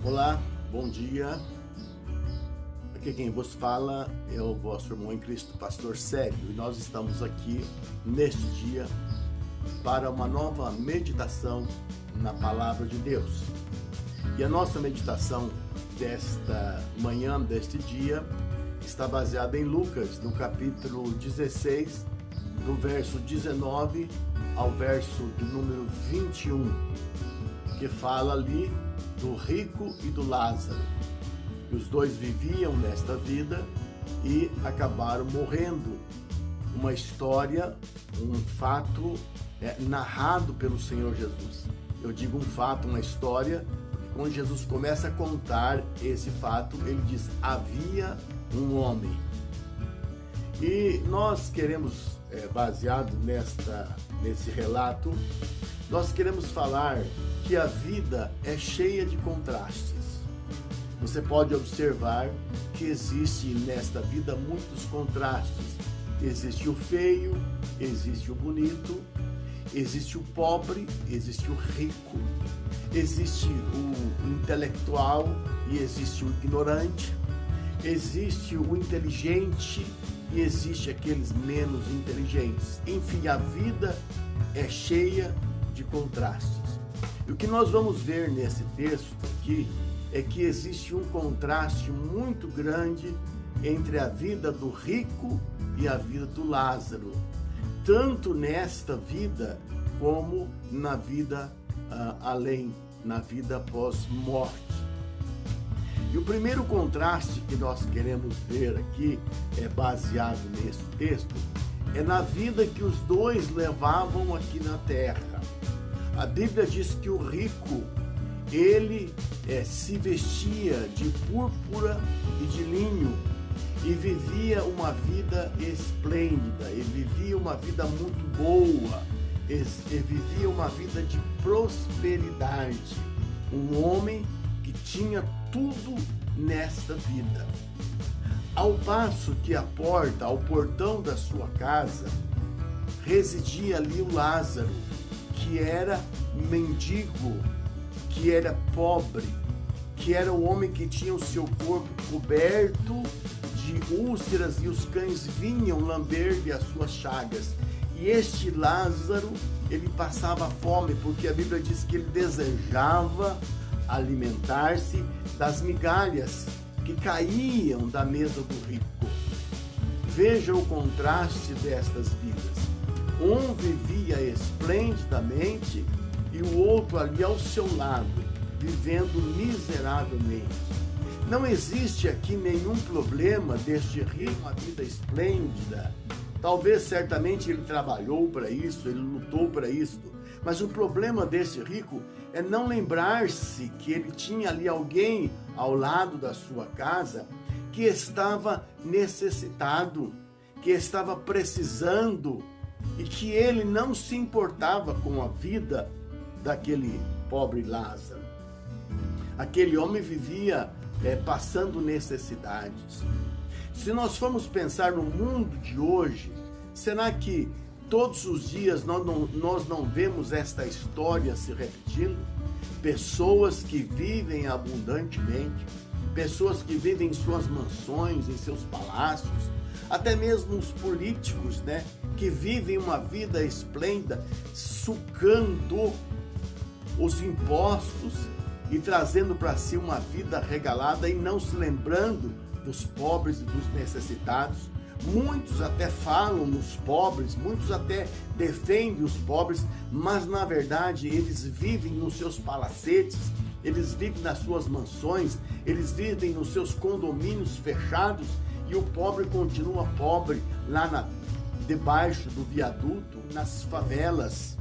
Olá, bom dia. Aqui quem vos fala é o vosso irmão em Cristo, Pastor Célio, e nós estamos aqui neste dia para uma nova meditação na Palavra de Deus. E a nossa meditação desta manhã, deste dia, está baseada em Lucas, no capítulo 16, do verso 19 ao verso de número 21, que fala ali do rico e do Lázaro. Os dois viviam nesta vida e acabaram morrendo. Uma história, um fato narrado pelo Senhor Jesus. Eu digo um fato, uma história, quando Jesus começa a contar esse fato, ele diz: havia um homem. E nós queremos, baseado nesse relato, nós queremos falar que a vida é cheia de contrastes. Você pode observar que existe nesta vida muitos contrastes. Existe o feio, existe o bonito, existe o pobre, existe o rico, existe o intelectual e existe o ignorante, existe o inteligente e existe aqueles menos inteligentes. Enfim, a vida é cheia de contrastes. E o que nós vamos ver nesse texto aqui é que existe um contraste muito grande entre a vida do rico e a vida do Lázaro, tanto nesta vida como na vida além, na vida pós-morte. E o primeiro contraste que nós queremos ver aqui, baseado nesse texto, é na vida que os dois levavam aqui na terra. A Bíblia diz que o rico, ele se vestia de púrpura e de linho e vivia uma vida esplêndida, ele vivia uma vida muito boa, ele vivia uma vida de prosperidade. Um homem que tinha tudo nesta vida. Ao passo que ao portão da sua casa, residia ali o Lázaro, que era mendigo, que era pobre, que era o homem que tinha o seu corpo coberto de úlceras e os cães vinham lamber-lhe as suas chagas. E este Lázaro, ele passava fome, porque a Bíblia diz que ele desejava alimentar-se das migalhas que caíam da mesa do rico. Veja o contraste destas vidas. Um vivia esplendidamente e o outro ali ao seu lado, vivendo miseravelmente. Não existe aqui nenhum problema deste rico, uma vida esplêndida. Talvez, certamente, ele trabalhou para isso, ele lutou para isso. Mas o problema desse rico é não lembrar-se que ele tinha ali alguém ao lado da sua casa que estava necessitado, que estava precisando, e que ele não se importava com a vida daquele pobre Lázaro. Aquele homem vivia passando necessidades. Se nós formos pensar no mundo de hoje, será que todos os dias nós não vemos esta história se repetindo? Pessoas que vivem abundantemente, pessoas que vivem em suas mansões, em seus palácios, até mesmo os políticos, que vivem uma vida esplêndida, sucando os impostos e trazendo para si uma vida regalada e não se lembrando dos pobres e dos necessitados. Muitos até falam nos pobres, muitos até defendem os pobres, mas na verdade eles vivem nos seus palacetes, eles vivem nas suas mansões, eles vivem nos seus condomínios fechados e o pobre continua pobre lá debaixo do viaduto, nas favelas.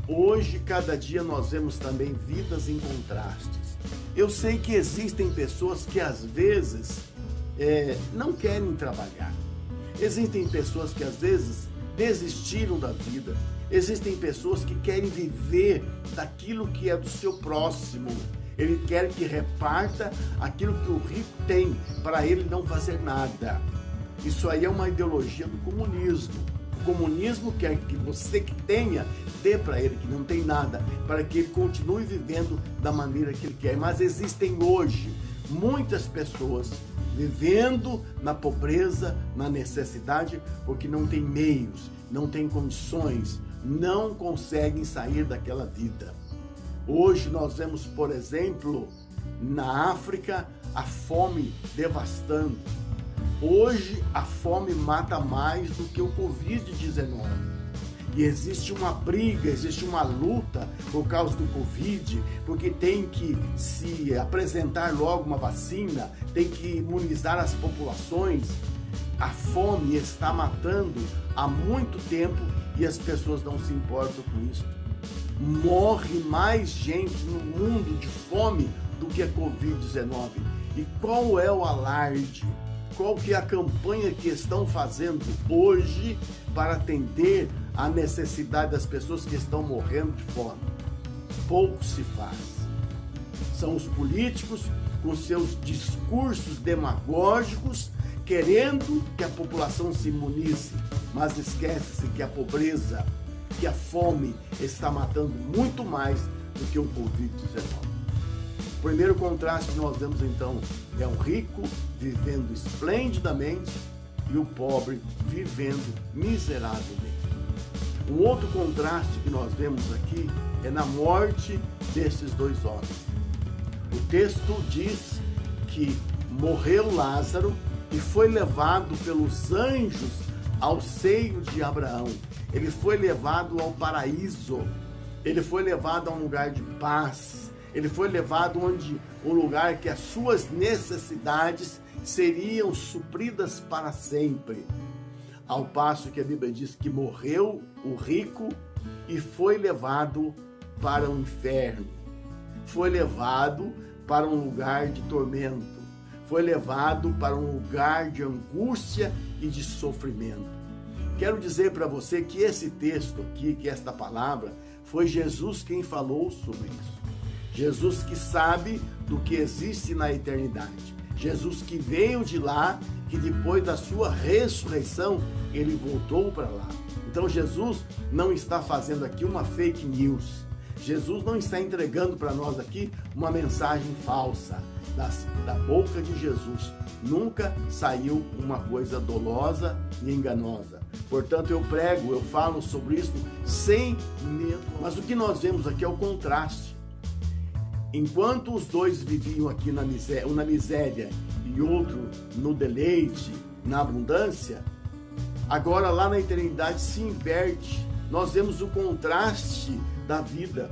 Hoje, cada dia, nós vemos também vidas em contrastes. Eu sei que existem pessoas que às vezes não querem trabalhar. Existem pessoas que às vezes desistiram da vida. Existem pessoas que querem viver daquilo que é do seu próximo. Ele quer que reparta aquilo que o rico tem, para ele não fazer nada. Isso aí é uma ideologia do comunismo. comunismo quer que você que tenha, dê para ele que não tem nada, para que ele continue vivendo da maneira que ele quer. Mas existem hoje muitas pessoas vivendo na pobreza, na necessidade, porque não tem meios, não tem condições, não conseguem sair daquela vida. Hoje nós vemos, por exemplo, na África, a fome devastando. Hoje a fome mata mais do que o Covid-19. E existe uma briga, existe uma luta por causa do Covid, porque tem que se apresentar logo uma vacina, tem que imunizar as populações. A fome está matando há muito tempo e as pessoas não se importam com isso. Morre mais gente no mundo de fome do que a Covid-19. E qual é o alarde? Qual que é a campanha que estão fazendo hoje para atender a necessidade das pessoas que estão morrendo de fome? Pouco se faz. São os políticos com seus discursos demagógicos querendo que a população se imunize, mas esquece-se que a pobreza, que a fome está matando muito mais do que o Covid-19. O primeiro contraste que nós vemos então é o rico vivendo esplendidamente e o pobre vivendo miseravelmente. Um outro contraste que nós vemos aqui é na morte desses dois homens. O texto diz que morreu Lázaro e foi levado pelos anjos ao seio de Abraão. Ele foi levado ao paraíso, ele foi levado a um lugar de paz, ele foi levado onde um lugar que as suas necessidades seriam supridas para sempre. Ao passo que a Bíblia diz que morreu o rico e foi levado para o inferno, foi levado para um lugar de tormento, foi levado para um lugar de angústia e de sofrimento. Quero dizer para você que esse texto aqui, que esta palavra, foi Jesus quem falou sobre isso. Jesus que sabe do que existe na eternidade. Jesus que veio de lá, que depois da sua ressurreição, ele voltou para lá. Então Jesus não está fazendo aqui uma fake news. Jesus não está entregando para nós aqui uma mensagem falsa. Da boca de Jesus nunca saiu uma coisa dolosa e enganosa. Portanto, eu prego, eu falo sobre isso sem medo. Mas o que nós vemos aqui é o contraste. Enquanto os dois viviam aqui na miséria e outro no deleite, na abundância, agora lá na eternidade se inverte. Nós vemos o contraste da vida.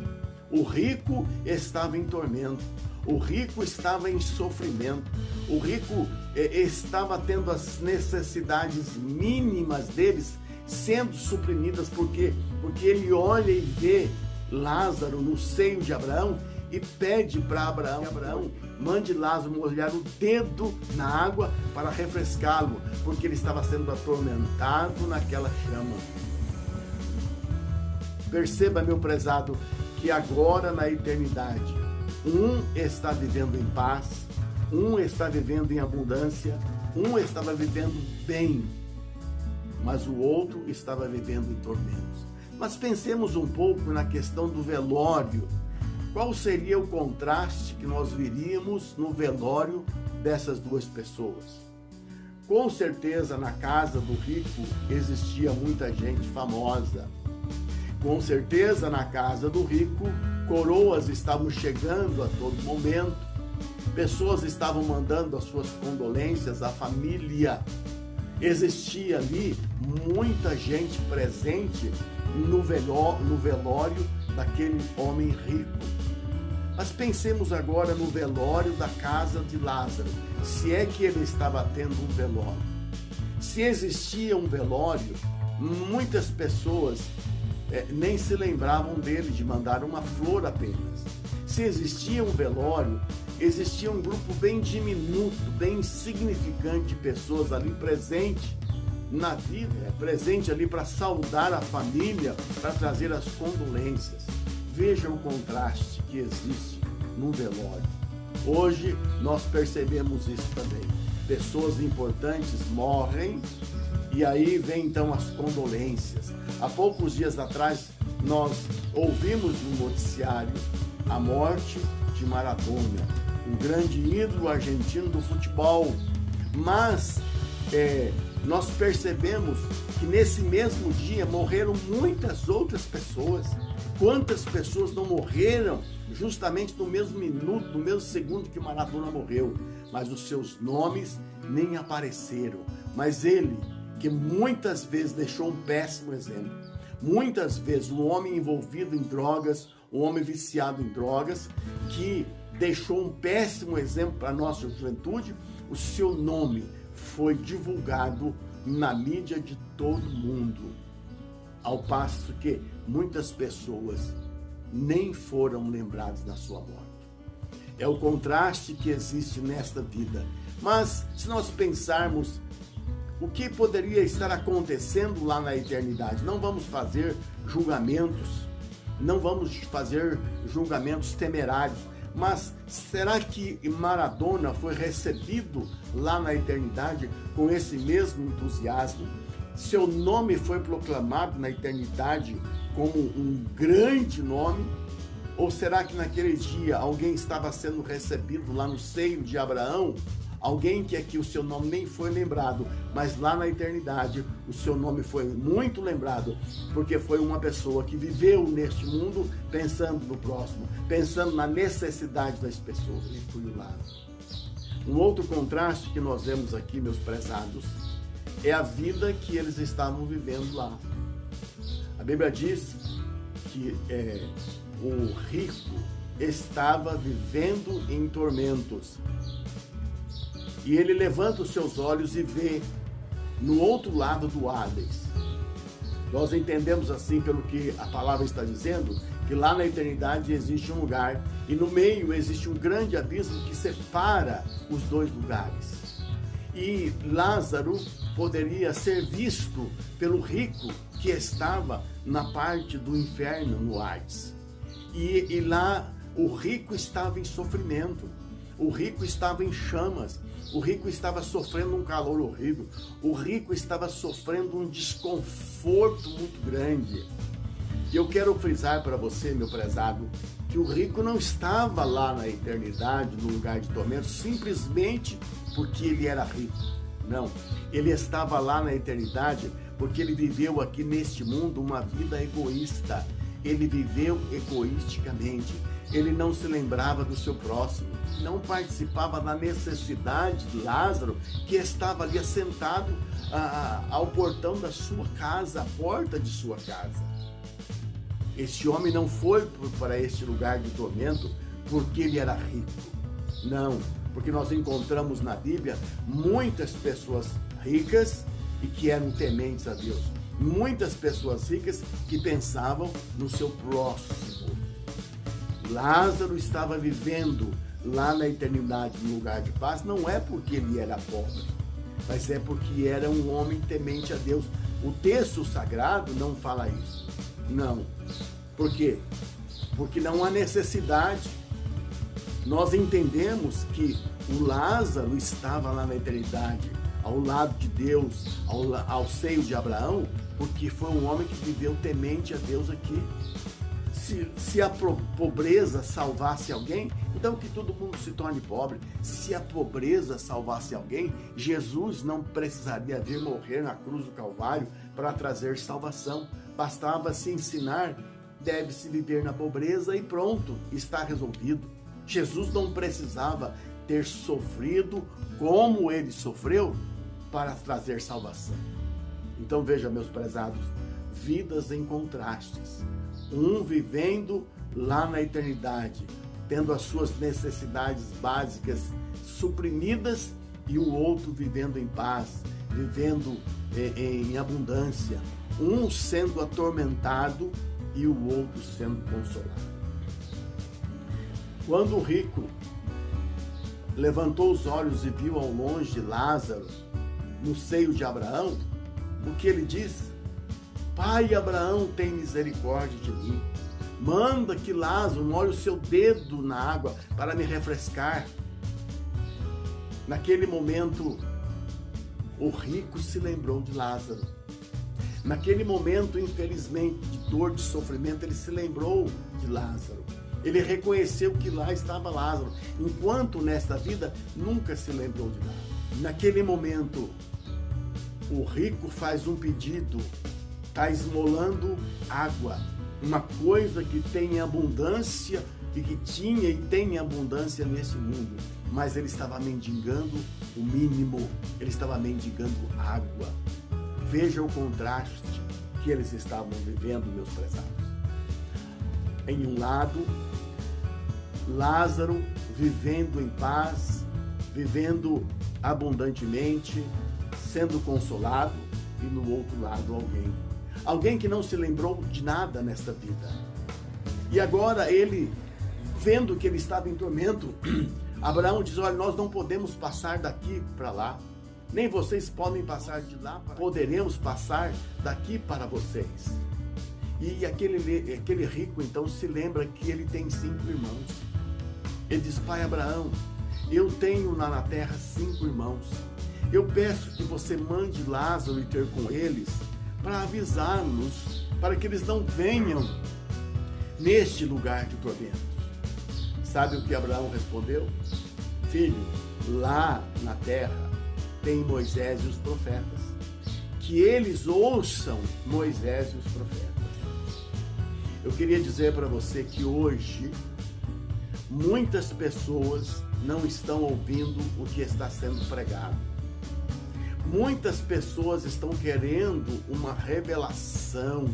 O rico estava em tormento, o rico estava em sofrimento, o rico estava tendo as necessidades mínimas deles sendo suprimidas, porque ele olha e vê Lázaro no seio de Abraão e pede para Abraão, mande Lázaro molhar o dedo na água para refrescá-lo, porque ele estava sendo atormentado naquela chama. Perceba, meu prezado, que agora na eternidade, um está vivendo em paz, um está vivendo em abundância, um estava vivendo bem, mas o outro estava vivendo em tormentos. Mas pensemos um pouco na questão do velório. Qual seria o contraste que nós veríamos no velório dessas duas pessoas? Com certeza, na casa do rico existia muita gente famosa. Com certeza, na casa do rico, coroas estavam chegando a todo momento. Pessoas estavam mandando as suas condolências à família. Existia ali muita gente presente no velório daquele homem rico. Mas pensemos agora no velório da casa de Lázaro, se é que ele estava tendo um velório. Se existia um velório, muitas pessoas nem se lembravam dele, de mandar uma flor apenas. Se existia um velório, existia um grupo bem diminuto, bem insignificante de pessoas ali presente na vida, presente ali para saudar a família, para trazer as condolências. Veja o contraste que existe no velório. Hoje nós percebemos isso também. Pessoas importantes morrem E aí vem então as condolências. Há poucos dias atrás nós ouvimos no noticiário a morte de Maradona, um grande ídolo argentino do futebol. Mas nós percebemos que nesse mesmo dia morreram muitas outras pessoas. Quantas pessoas não morreram justamente no mesmo minuto, no mesmo segundo que Maradona morreu, mas os seus nomes nem apareceram. Mas ele, que muitas vezes deixou um péssimo exemplo, muitas vezes um homem envolvido em drogas, um homem viciado em drogas, que deixou um péssimo exemplo para a nossa juventude, o seu nome foi divulgado na mídia de todo mundo, ao passo que muitas pessoas nem foram lembradas da sua morte. É o contraste que existe nesta vida. Mas se nós pensarmos o que poderia estar acontecendo lá na eternidade, não vamos fazer julgamentos, não vamos fazer julgamentos temerários, mas será que Maradona foi recebido lá na eternidade com esse mesmo entusiasmo? Seu nome foi proclamado na eternidade como um grande nome? Ou será que naquele dia alguém estava sendo recebido lá no seio de Abraão? Alguém que aqui o seu nome nem foi lembrado, mas lá na eternidade o seu nome foi muito lembrado, porque foi uma pessoa que viveu neste mundo pensando no próximo, pensando na necessidade das pessoas. Ele foi lá. Um outro contraste que nós vemos aqui, meus prezados, é a vida que eles estavam vivendo lá. A Bíblia diz que o rico estava vivendo em tormentos. E ele levanta os seus olhos e vê no outro lado do Hades. Nós entendemos assim, pelo que a palavra está dizendo, que lá na eternidade existe um lugar e no meio existe um grande abismo que separa os dois lugares. E Lázaro poderia ser visto pelo rico que estava na parte do inferno, no Hades. E lá o rico estava em sofrimento, o rico estava em chamas, o rico estava sofrendo um calor horrível, o rico estava sofrendo um desconforto muito grande. E eu quero frisar para você, meu prezado, que o rico não estava lá na eternidade, no lugar de tormento, simplesmente porque ele era rico. Não, ele estava lá na eternidade porque ele viveu aqui neste mundo uma vida egoísta. Ele viveu egoisticamente. Ele não se lembrava do seu próximo, não participava da necessidade de Lázaro, que estava ali assentado ao portão da sua casa, à porta de sua casa. Este homem não foi para este lugar de tormento porque ele era rico. Não, porque nós encontramos na Bíblia muitas pessoas ricas e que eram tementes a Deus. Muitas pessoas ricas que pensavam no seu próximo. Lázaro estava vivendo lá na eternidade, no lugar de paz, não é porque ele era pobre, mas é porque era um homem temente a Deus. O texto sagrado não fala isso. Não. Por quê? Porque não há necessidade. Nós entendemos que o Lázaro estava lá na eternidade, ao lado de Deus, ao seio de Abraão, porque foi um homem que viveu temente a Deus aqui. Se a pobreza salvasse alguém, então que todo mundo se torne pobre. Se a pobreza salvasse alguém, Jesus não precisaria vir morrer na cruz do Calvário para trazer salvação. Bastava se ensinar, deve-se viver na pobreza e pronto, está resolvido. Jesus não precisava ter sofrido como ele sofreu para trazer salvação. Então veja, meus prezados, vidas em contrastes. Um vivendo lá na eternidade, tendo as suas necessidades básicas suprimidas, e o outro vivendo em paz, vivendo em abundância. Um sendo atormentado e o outro sendo consolado. Quando o rico levantou os olhos e viu ao longe Lázaro no seio de Abraão, o que ele diz? Pai Abraão, tem misericórdia de mim. Manda que Lázaro molhe o seu dedo na água para me refrescar. Naquele momento, o rico se lembrou de Lázaro. Naquele momento, infelizmente, de dor, de sofrimento, ele se lembrou de Lázaro. Ele reconheceu que lá estava Lázaro, enquanto nesta vida nunca se lembrou de nada. Naquele momento, o rico faz um pedido, está esmolando água, uma coisa que tem abundância e que tinha e tem abundância nesse mundo, mas ele estava mendigando o mínimo, ele estava mendigando água. Veja o contraste que eles estavam vivendo, meus prezados. Em um lado, Lázaro vivendo em paz, vivendo abundantemente, sendo consolado, e no outro lado alguém que não se lembrou de nada nesta vida. E agora ele, vendo que ele estava em tormento, Abraão diz: olha, nós não podemos passar daqui para lá, nem vocês podem passar de lá, poderemos passar daqui para vocês. E aquele rico então se lembra que ele tem 5 irmãos. Ele diz: pai Abraão, eu tenho lá na terra 5 irmãos. Eu peço que você mande Lázaro ir ter com eles para avisar-nos, para que eles não venham neste lugar de tormento. Sabe o que Abraão respondeu? Filho, lá na terra tem Moisés e os profetas. Que eles ouçam Moisés e os profetas. Eu queria dizer para você que hoje muitas pessoas não estão ouvindo o que está sendo pregado. Muitas pessoas estão querendo uma revelação,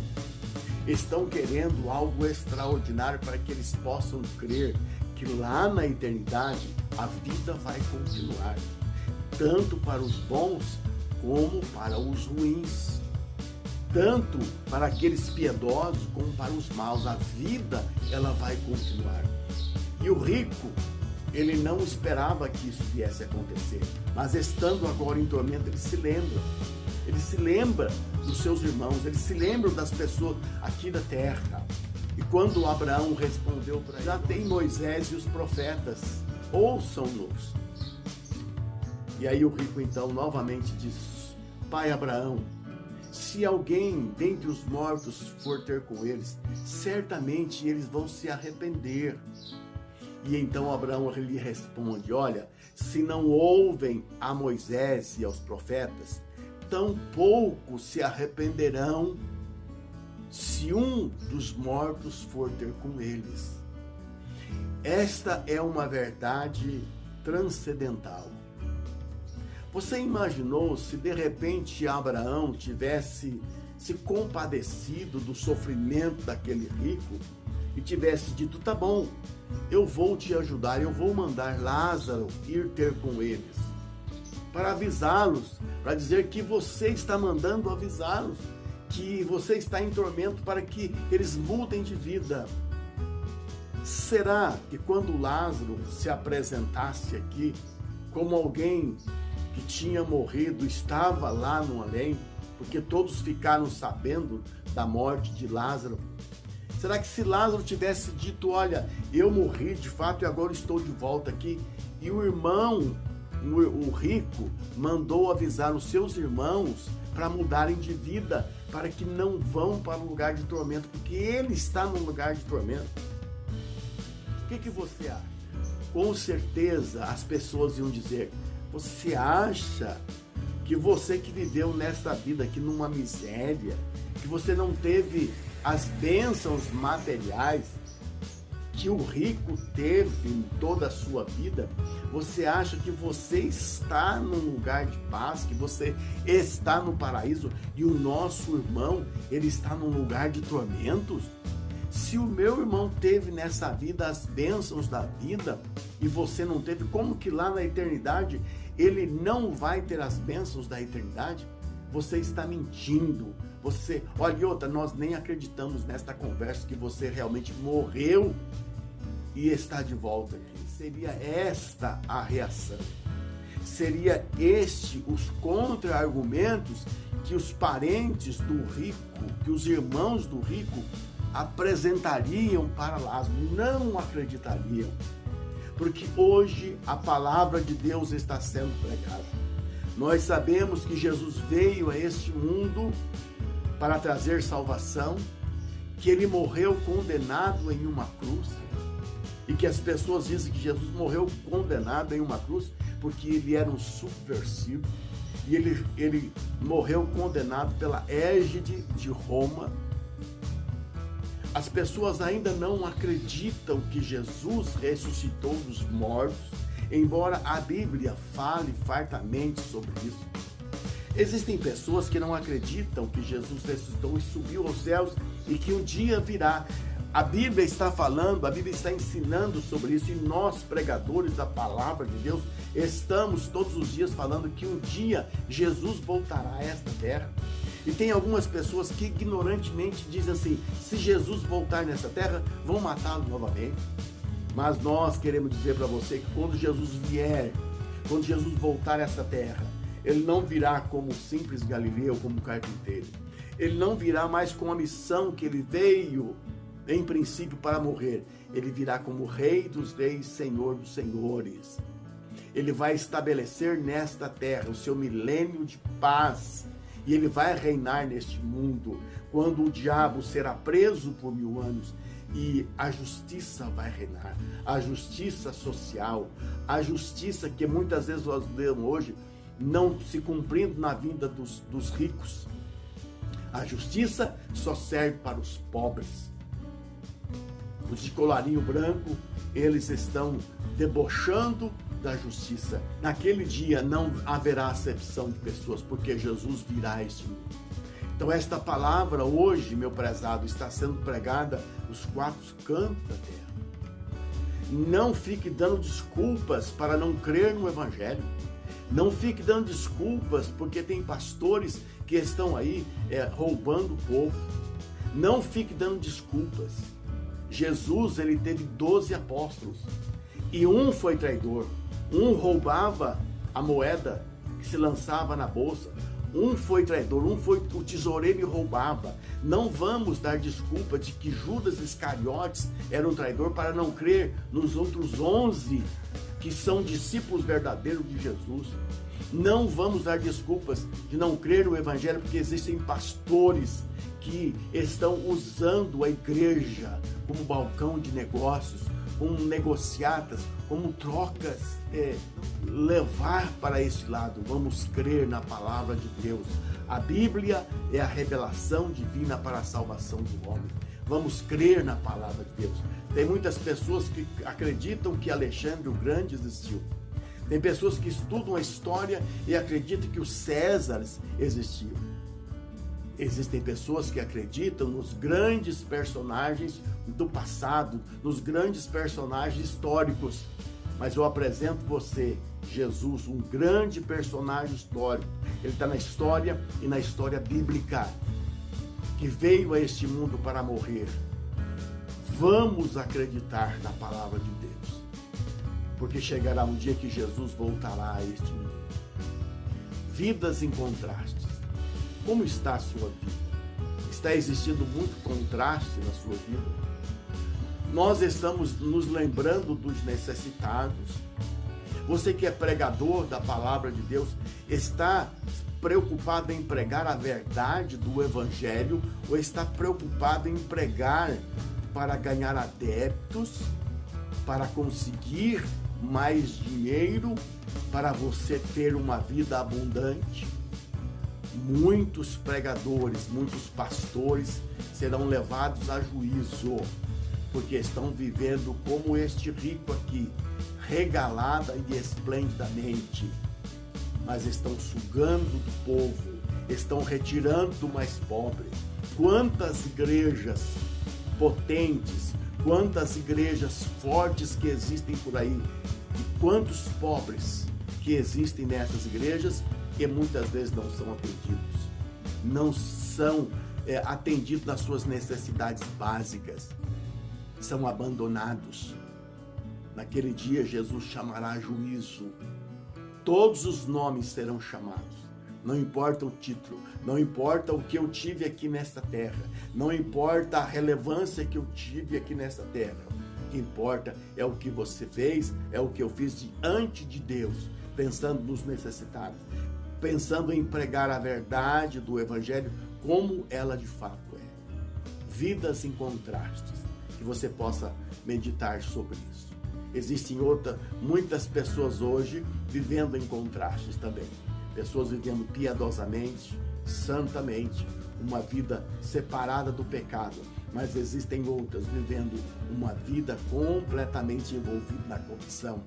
estão querendo algo extraordinário para que eles possam crer que lá na eternidade a vida vai continuar, tanto para os bons como para os ruins, tanto para aqueles piedosos como para os maus. A vida, ela vai continuar. E o rico, ele não esperava que isso viesse a acontecer, mas estando agora em tormento, ele se lembra. Ele se lembra dos seus irmãos, ele se lembra das pessoas aqui da terra. E quando Abraão respondeu para ele: já tem Moisés e os profetas, ouçam-nos. E aí o rico então novamente diz: pai Abraão, se alguém dentre os mortos for ter com eles, certamente eles vão se arrepender. E então Abraão lhe responde: olha, se não ouvem a Moisés e aos profetas, tampouco se arrependerão se um dos mortos for ter com eles. Esta é uma verdade transcendental. Você imaginou se de repente Abraão tivesse se compadecido do sofrimento daquele rico e tivesse dito: tá bom, eu vou te ajudar, eu vou mandar Lázaro ir ter com eles, para avisá-los, para dizer que você está mandando avisá-los, que você está em tormento, para que eles mudem de vida. Será que quando Lázaro se apresentasse aqui como alguém que tinha morrido, estava lá no além, porque todos ficaram sabendo da morte de Lázaro? Será que se Lázaro tivesse dito: olha, eu morri de fato e agora estou de volta aqui, e o irmão, o rico, mandou avisar os seus irmãos para mudarem de vida, para que não vão para um lugar de tormento, porque ele está num lugar de tormento? O que você acha? Com certeza as pessoas iam dizer: você acha que você que viveu nesta vida aqui numa miséria, que você não teve as bênçãos materiais que o rico teve em toda a sua vida, você acha que você está num lugar de paz, que você está no paraíso, e o nosso irmão, ele está num lugar de tormentos? Se o meu irmão teve nessa vida as bênçãos da vida e você não teve, como que lá na eternidade ele não vai ter as bênçãos da eternidade? Você está mentindo. Você, olha, e outra, nós nem acreditamos nesta conversa que você realmente morreu e está de volta aqui. Seria esta a reação. Seria este os contra-argumentos que os parentes do rico, que os irmãos do rico apresentariam para Lázaro. Não acreditariam. Porque hoje a palavra de Deus está sendo pregada. Nós sabemos que Jesus veio a este mundo para trazer salvação, que ele morreu condenado em uma cruz, e que as pessoas dizem que Jesus morreu condenado em uma cruz porque ele era um subversivo, e ele morreu condenado pela égide de Roma. As pessoas ainda não acreditam que Jesus ressuscitou dos mortos, embora a Bíblia fale fartamente sobre isso. Existem pessoas que não acreditam que Jesus ressuscitou e subiu aos céus e que um dia virá. A Bíblia está falando, a Bíblia está ensinando sobre isso, e nós, pregadores da palavra de Deus, estamos todos os dias falando que um dia Jesus voltará a esta terra. E tem algumas pessoas que ignorantemente dizem assim: se Jesus voltar nessa terra, vão matá-lo novamente. Mas nós queremos dizer para você que quando Jesus vier, quando Jesus voltar a essa terra, ele não virá como simples galileu, como carpinteiro. Ele não virá mais com a missão que ele veio, em princípio, para morrer. Ele virá como Rei dos Reis, Senhor dos Senhores. Ele vai estabelecer nesta terra o seu milênio de paz. E ele vai reinar neste mundo, quando o diabo será preso por 1000 anos. E a justiça vai reinar. A justiça social. A justiça que muitas vezes nós vemos hoje não se cumprindo na vida dos ricos. A justiça só serve para os pobres. Os de colarinho branco, eles estão debochando da justiça. Naquele dia não haverá acepção de pessoas, porque Jesus virá a este mundo. Então esta palavra hoje, meu prezado, está sendo pregada nos 4 cantos da terra. Não fique dando desculpas para não crer no Evangelho. Não fique dando desculpas porque tem pastores que estão aí roubando o povo. Não fique dando desculpas. Jesus, ele teve 12 apóstolos e um foi traidor. Um roubava a moeda que se lançava na bolsa. Um foi traidor, um foi o tesoureiro e roubava. Não vamos dar desculpa de que Judas Iscariotes era um traidor para não crer nos outros 11 que são discípulos verdadeiros de Jesus. Não vamos dar desculpas de não crer no Evangelho, porque existem pastores que estão usando a igreja como balcão de negócios, como negociatas, como trocas, levar para esse lado. Vamos crer na palavra de Deus. A Bíblia é a revelação divina para a salvação do homem. Vamos crer na palavra de Deus. Tem muitas pessoas que acreditam que Alexandre o Grande existiu. Tem pessoas que estudam a história e acreditam que os Césares existiam. Existem pessoas que acreditam nos grandes personagens do passado, nos grandes personagens históricos. Mas eu apresento você, Jesus, um grande personagem histórico. Ele está na história e na história bíblica, que veio a este mundo para morrer. Vamos acreditar na palavra de Deus, porque chegará um dia que Jesus voltará a este mundo. Vidas em contrastes. Como está a sua vida? Está existindo muito contraste na sua vida? Nós estamos nos lembrando dos necessitados. Você que é pregador da palavra de Deus, está preocupado em pregar a verdade do Evangelho ou está preocupado em pregar para ganhar adeptos, para conseguir mais dinheiro, para você ter uma vida abundante? Muitos pregadores, muitos pastores serão levados a juízo, porque estão vivendo como este rico aqui, regalada e esplendidamente, mas estão sugando do povo, estão retirando do mais pobre. Quantas igrejas potentes, quantas igrejas fortes que existem por aí, e quantos pobres que existem nessas igrejas, que muitas vezes não são atendidos, não são atendidos nas suas necessidades básicas, são abandonados. Naquele dia Jesus chamará a juízo, todos os nomes serão chamados, não importa o título, não importa o que eu tive aqui nesta terra, não importa a relevância que eu tive aqui nesta terra, o que importa é o que você fez, é o que eu fiz diante de Deus, pensando nos necessitados. pensando em pregar a verdade do Evangelho como ela de fato é. Vidas em contrastes, que você possa meditar sobre isso. Existem muitas pessoas hoje vivendo em contrastes também. Pessoas vivendo piedosamente, santamente, uma vida separada do pecado. Mas existem outras vivendo uma vida completamente envolvida na corrupção,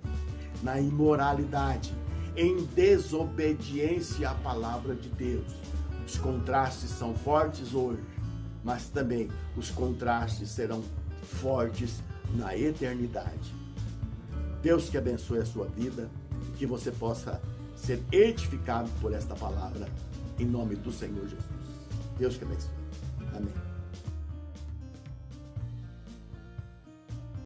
na imoralidade, em desobediência à palavra de Deus. Os contrastes são fortes hoje, mas também os contrastes serão fortes na eternidade. Deus que abençoe a sua vida, que você possa ser edificado por esta palavra, em nome do Senhor Jesus. Deus que abençoe. Amém.